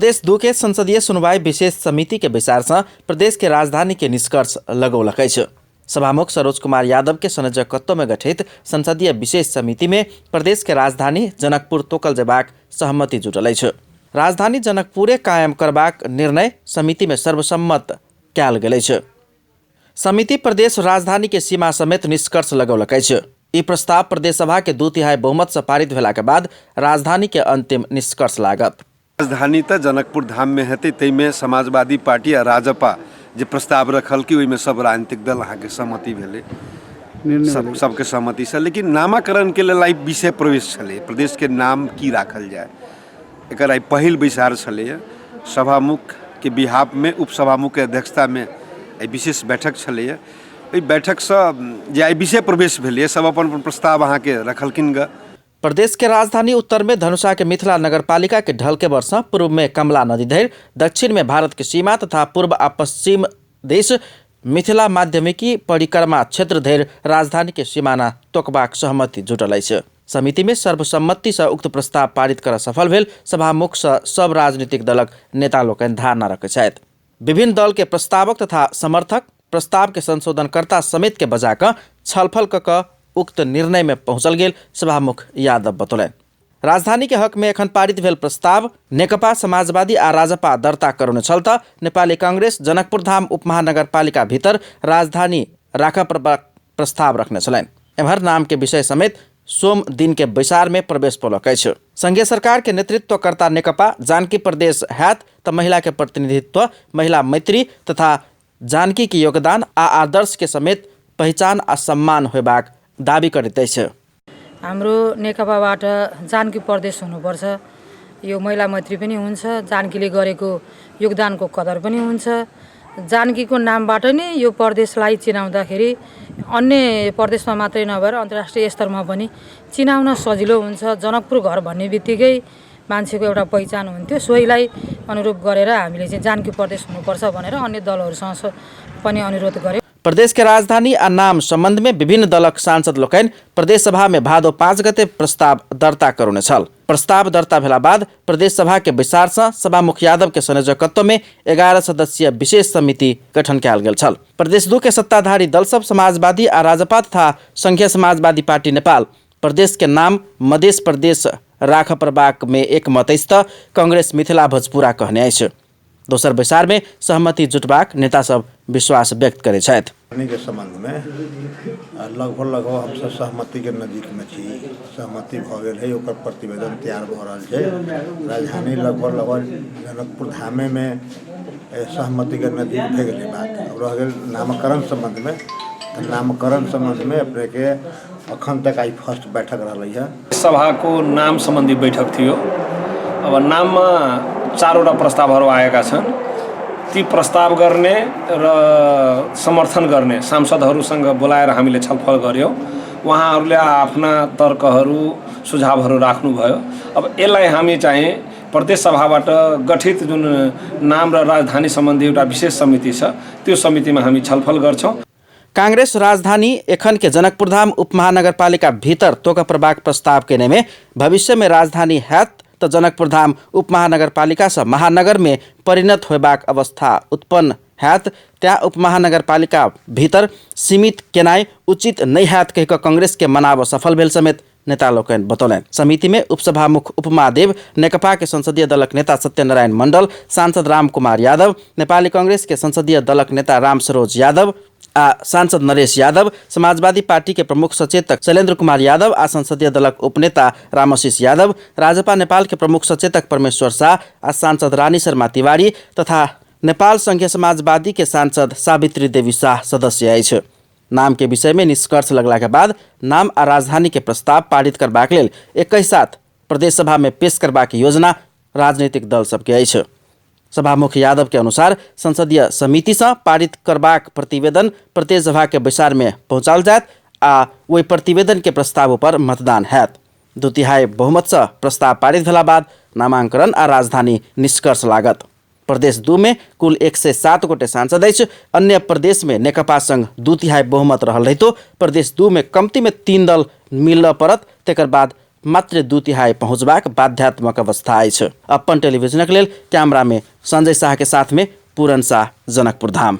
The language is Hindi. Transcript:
प्रदेश 2 के संसदीय सुनवाई विशेष समिति के विचार से प्रदेश के राजधानी के निष्कर्ष लगौलकै छ। सभामुख सरोज कुमार यादव के संयोजकत्व में गठित संसदीय विशेष समिति में प्रदेश के राजधानी जनकपुर तोकल जेबाक सहमति जुटलै छ। राजधानी जनकपुरे कायम करबाक निर्णय समिति में सर्वसम्मत कयल गेलै छ। समिति प्रदेश राजधानी के सीमा समेत निष्कर्ष लगौलकै छ। यी प्रस्ताव प्रदेश सभा के 2/3 बहुमत से पारित भेला के बाद राजधानी के अंतिम निष्कर्ष लागत। राजधानी तो जनकपुर धाम में हेतै, तैमें समाजवादी पार्टी आ राजपा जे प्रस्ताव रखल कि ओहिमे सब राजनीतिक दल अहाँ के सहमति भेलै, सबके सहमति से। लेकिन नामाकरण के लेल आई विषय प्रवेश छलै, प्रदेश के नाम की राखल जाए एकर आई पहिल विचार छलै। सभामुख के बिहाफ में उपसभामुख के अध्यक्षता में आई विशेष बैठक छलै। एहि बैठक से जे आई विषय प्रवेश भेलै, सब अपन प्रस्ताव अहाँ के रखलखिन ग। प्रदेश के राजधानी उत्तर में धनुषा के मिथिला नगरपालिका के ढल के वर्ष, पूर्व में कमला नदी धैर, दक्षिण में भारत की सीमा तथा पूर्व आ पश्चिम देश मिथिला माध्यमिकी परिक्रमा क्षेत्र धैर राजधानी के सीमाना तोकबाक सहमति जुटलै छ। समिति में सर्वसम्मति से उक्त प्रस्ताव पारित कर सफल भेल सभामुख से सब राजनीतिक दलक नेता लोकनि धारणा रखै छथि। विभिन्न दल के प्रस्तावक तथा समर्थक प्रस्ताव के संशोधनकर्ता समेत के बजा क छलफल क उक्त निर्णय में पहुंचल गेल सभामुख यादव बतौलन। राजधानी के हक में एखन पारित भेल प्रस्ताव नेकपा समाजवादी आ राजपा दर्ता करौने छल त नेपाली कांग्रेस जनकपुर धाम उपमहानगरपालिका भीतर राजधानी राखा प्रस्ताव रखने छलैन। एम्हर नाम के विषय समेत सोम दिन के विचार में प्रवेश पोलकै छ। संघीय सरकार के नेतृत्वकर्ता नेकपा जानकी प्रदेश हैत त महिला के प्रतिनिधित्व, महिला मैत्री तथा जानकी के योगदान आ आदर्श के समेत पहचान आ सम्मान होबाक दाबी गरिँदैछ। हाम्रो नेकपाबाट जानकी प्रदेश हुनुपर्छ, यो महिला मैत्री पनि हुन्छ, जानकीले गरेको योगदानको कदर पनि हुन्छ। जानकीको नामबाट नै यो प्रदेशलाई चिनाउँदाखेरि अन्य प्रदेशमा मात्रै नभएर अन्तर्राष्ट्रिय स्तरमा पनि चिनाउन सजिलो हुन्छ। जनकपुर घर भन्ने बित्तिकै मान्छेको एउटा पहिचान हुन्थ्यो, सोहीलाई अनुरूप गरेर हामीले चाहिँ जानकी प्रदेश हुनुपर्छ भनेर अन्य दलहरूसँग पनि अनुरोध गर्यौं। प्रदेश के राजधानी आ नाम संबंध में विभिन्न दलक सांसद लोकनि प्रदेश सभा में भादो 5 गते प्रस्ताव दर्ता करौने छल। प्रस्ताव दर्ता भेला बाद प्रदेश सभा के विचार से सभामुख यादव के संयोजकत्व में 11 सदस्यीय विशेष समिति गठन कयल गेल छल। प्रदेश 2 के सत्ताधारी दल सब समाजवादी आ राजपा तथा संघीय समाजवादी पार्टी नेपाल प्रदेश के नाम मधेश प्रदेश राख प्रबाक में एक मत अछि त कांग्रेस मिथिला भोजपुरा कहने अछि। दोसर विचार में सहमति जुटबाक नेता सब विश्वास व्यक्त करे छथि। के संबंध में लगभग हम सब सहमति के नजदीक में छी, सहमति भ गेल है, ओकर प्रतिवेदन तैयार भ रहल छै। राजधानी लगभग जनकपुर धामे में सहमति के नजदीक भे गेलै बात। अब रह गेल नामकरण संबंध में, नामकरण संबंध में अपने के अखन तक आई फर्स्ट बैठक रहलै है। सभा को नाम संबंधी बैठक थियो। अब नाम में 4वटा प्रस्तावहरू आएका छन्। ती प्रस्ताव गर्ने र समर्थन गर्ने सांसदहरूसँग बोलाएर हामीले छलफल गर्यौं। उहाँहरूले आफ्ना तर्कहरू सुझावहरू राख्नुभयो। अब यसलाई हामी चाहिँ प्रदेश सभाबाट गठित जुन नाम र राजधानी सम्बन्धी एउटा विशेष समिति छ, त्यो समितिमा हामी छलफल गर्छौं। कांग्रेस राजधानी एखन के जनकपुर धाम उपमहानगरपालिका भीतर तोका प्रभाग प्रस्ताव केने में भविष्य में राजधानी हैत तो जनकपुर धाम उपमहानगरपालिका से महानगर में परिणत होबाक अवस्था उत्पन्न हैत, त्या उपमहानगरपालिका भीतर सीमित केनाई उचित नहीं हैत कह कांग्रेस के मनाव सफल भेल समेत नेता लोकनि बतौलन। समिति में उपसभामुख उपमहादेव, नेकपा के संसदीय दलक नेता सत्यनारायण मण्डल, सांसद राम कुमार यादव, नेपाली कांग्रेस के संसदीय दलक नेता राम सरोज यादव आ सांसद नरेश यादव, समाजवादी पार्टी के प्रमुख सचेतक शैलेन्द्र कुमार यादव आ संसदीय दलक उपनेता रामशीष यादव, राजपा नेपाल के प्रमुख सचेतक परमेश्वर शाह आ सांसद रानी शर्मा तिवारी तथा नेपाल संघीय समाजवादी के सांसद सावित्री देवी शाह सदस्य अछि। नाम के विषय में निष्कर्ष लगला के बाद नाम आ राजधानी के प्रस्ताव पारित करबाक लेल एक साथ प्रदेश सभा में पेश करबाक योजना राजनीतिक दल सबके अछि। सभामुख यादव के अनुसार संसदीय समिति से पारित करबाक प्रतिवेदन प्रदेश सभा के विचार में पहुंचाल जायत आ वही प्रतिवेदन के प्रस्ताव पर मतदान हैत। 2/3 बहुमत से प्रस्ताव पारित भेला बाद नामांकन आ राजधानी निष्कर्ष लागत। प्रदेश 2 में कुल 107 गोटे सांसद अछि। अन्य प्रदेश में नेकपा संग 2/3 बहुमत रहल रहितो प्रदेश 2 में कमती में 3 दल मिलना पड़त, तेकर बाद मात्र 2/3 पहुँचबाक बाध्यात्मक अवस्था अछि। अपन टेलिभिजनक लेल कैमरा में संजय शाह के साथ में पूरन शाह, जनकपुर धाम।